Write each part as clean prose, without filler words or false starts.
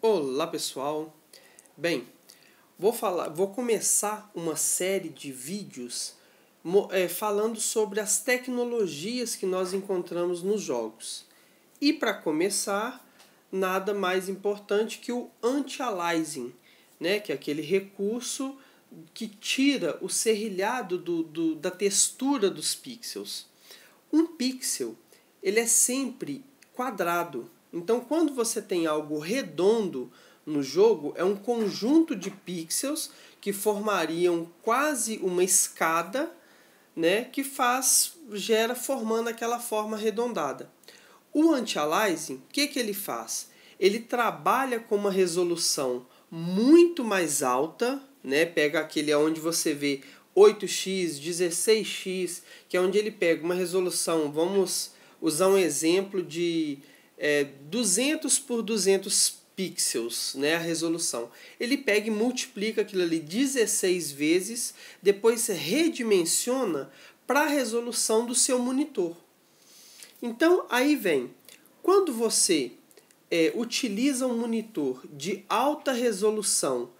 Olá pessoal, bem, vou começar uma série de vídeos falando sobre as tecnologias que nós encontramos nos jogos. E para começar, nada mais importante que o anti-aliasing, né, que é aquele recurso que tira o serrilhado da textura dos pixels. Um pixel ele é sempre quadrado. Então, quando você tem algo redondo no jogo, é um conjunto de pixels que formariam quase uma escada, né, que gera formando aquela forma arredondada. O anti-aliasing, o que ele faz? Ele trabalha com uma resolução muito mais alta, né, pega aquele onde você vê 8x, 16x, que é onde ele pega uma resolução, vamos usar um exemplo de 200 por 200 pixels, né, a resolução. Ele pega e multiplica aquilo ali 16 vezes, depois redimensiona para a resolução do seu monitor. Então, aí vem, quando você utiliza um monitor de alta resolução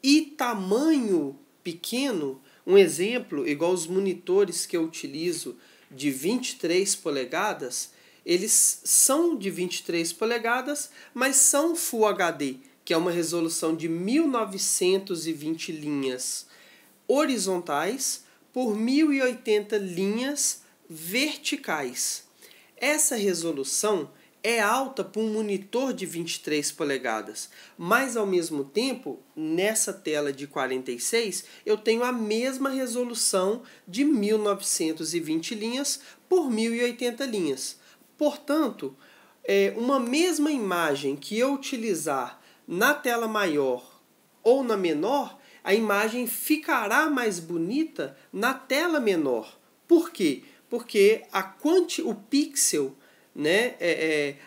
e tamanho pequeno, um exemplo, igual os monitores que eu utilizo de 23 polegadas, eles são de 23 polegadas, mas são Full HD, que é uma resolução de 1920 linhas horizontais por 1080 linhas verticais. Essa resolução é alta para um monitor de 23 polegadas, mas ao mesmo tempo, nessa tela de 46, eu tenho a mesma resolução de 1920 linhas por 1080 linhas. Portanto, uma mesma imagem que eu utilizar na tela maior ou na menor, a imagem ficará mais bonita na tela menor. Por quê? Porque o pixel, né,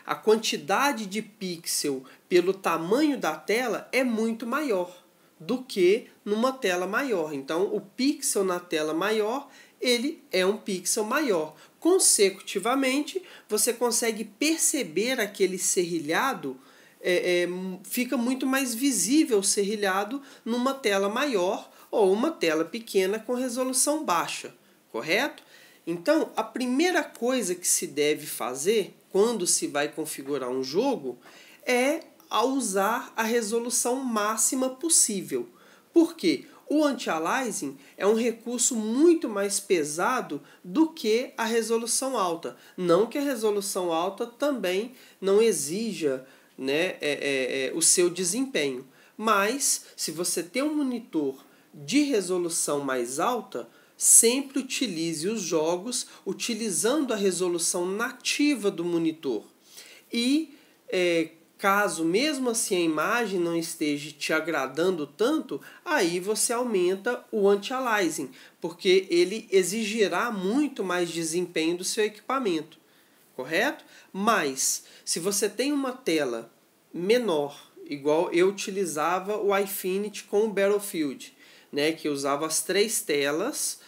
a quantidade de pixel pelo tamanho da tela é muito maior do que numa tela maior. Então, o pixel na tela maior, ele é um pixel maior. Consecutivamente, você consegue perceber aquele serrilhado, fica muito mais visível o serrilhado numa tela maior ou uma tela pequena com resolução baixa, correto? Então, a primeira coisa que se deve fazer quando se vai configurar um jogo é usar a resolução máxima possível. Por quê? O anti-aliasing é um recurso muito mais pesado do que a resolução alta. Não que a resolução alta também não exija, né, o seu desempenho. Mas, se você tem um monitor de resolução mais alta, sempre utilize os jogos utilizando a resolução nativa do monitor. E caso mesmo assim a imagem não esteja te agradando tanto, aí você aumenta o anti-aliasing, porque ele exigirá muito mais desempenho do seu equipamento, correto? Mas, se você tem uma tela menor, igual eu utilizava o Infinity com o Battlefield, né, que usava as 3 telas,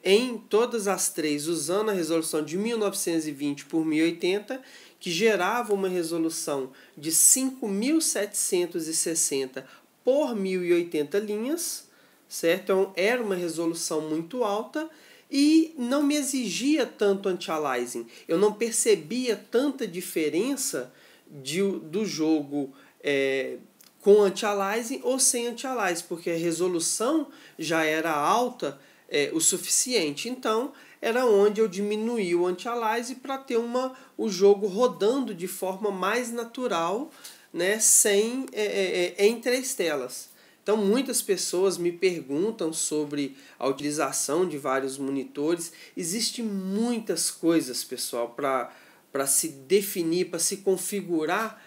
em todas as 3 usando a resolução de 1920 por 1080, que gerava uma resolução de 5.760 por 1080 linhas, certo? Então, era uma resolução muito alta e não me exigia tanto anti-aliasing. Eu não percebia tanta diferença do jogo com anti-aliasing ou sem anti-aliasing, porque a resolução já era alta o suficiente. Então, era onde eu diminuí o anti-aliasing para ter o jogo rodando de forma mais natural, né, em 3 telas. Então, muitas pessoas me perguntam sobre a utilização de vários monitores. Existem muitas coisas, pessoal, para se definir, para se configurar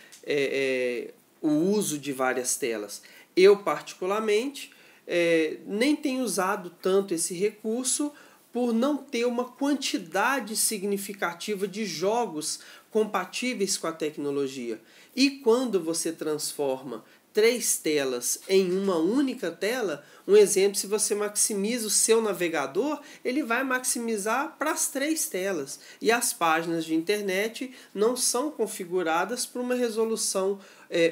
o uso de várias telas. Eu, particularmente, nem tenho usado tanto esse recurso por não ter uma quantidade significativa de jogos compatíveis com a tecnologia. E quando você transforma 3 telas em uma única tela, um exemplo, se você maximiza o seu navegador, ele vai maximizar para as 3 telas. E as páginas de internet não são configuradas para uma resolução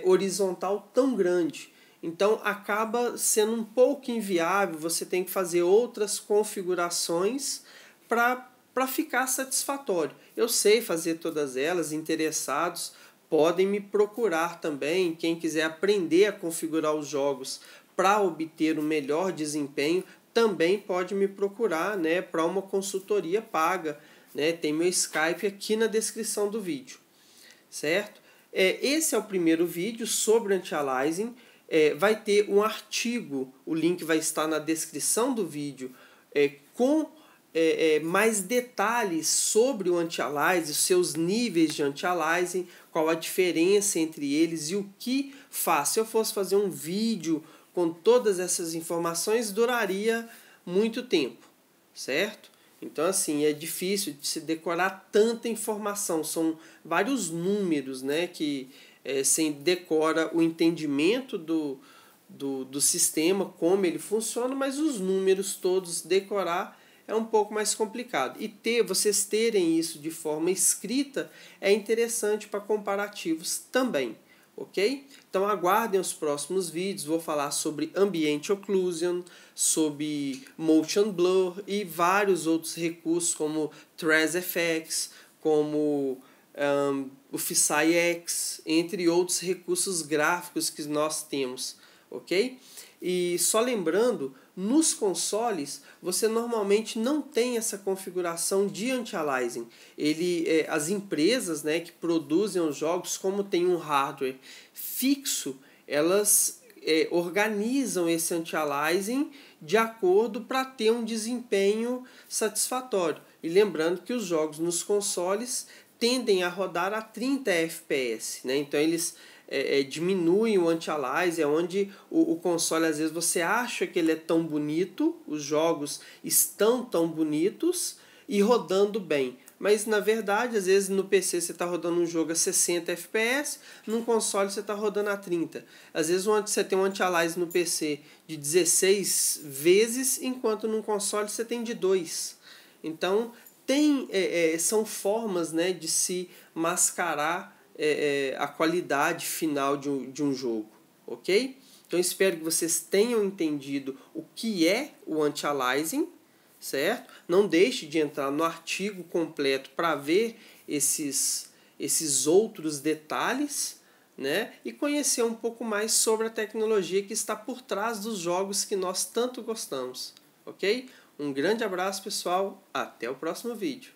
horizontal tão grande. Então acaba sendo um pouco inviável, você tem que fazer outras configurações para ficar satisfatório. Eu sei fazer todas elas, interessados podem me procurar também. Quem quiser aprender a configurar os jogos para obter o melhor desempenho, também pode me procurar, né, para uma consultoria paga. Né? Tem meu Skype aqui na descrição do vídeo. Certo? Esse é o primeiro vídeo sobre anti-aliasing. Vai ter um artigo, o link vai estar na descrição do vídeo, com mais detalhes sobre o anti-aliasing, os seus níveis de anti-aliasing, qual a diferença entre eles e o que faz. Se eu fosse fazer um vídeo com todas essas informações, duraria muito tempo, certo? Então, assim, é difícil de se decorar tanta informação, são vários números, né, que você decora o entendimento do sistema, como ele funciona, mas os números todos decorar é um pouco mais complicado. E vocês terem isso de forma escrita é interessante para comparativos também, ok? Então aguardem os próximos vídeos, vou falar sobre Ambient Occlusion, sobre Motion Blur e vários outros recursos como TraceFX, como o Fisheye X, entre outros recursos gráficos que nós temos, ok? E só lembrando, nos consoles você normalmente não tem essa configuração de anti-aliasing. As empresas, né, que produzem os jogos, como tem um hardware fixo, elas organizam esse anti-aliasing de acordo para ter um desempenho satisfatório. E lembrando que os jogos nos consoles tendem a rodar a 30 FPS, né? Então eles diminuem o anti-aliasing, onde o console, às vezes você acha que ele é tão bonito, os jogos estão tão bonitos e rodando bem, mas na verdade, às vezes no PC você está rodando um jogo a 60 FPS, no console você está rodando a 30. Às vezes você tem um anti-aliasing no PC de 16 vezes, enquanto no console você tem de 2. Então são formas, né, de se mascarar a qualidade final de um jogo, ok? Então espero que vocês tenham entendido o que é o anti-aliasing, certo? Não deixe de entrar no artigo completo para ver esses outros detalhes, né? E conhecer um pouco mais sobre a tecnologia que está por trás dos jogos que nós tanto gostamos, ok? Um grande abraço, pessoal, até o próximo vídeo.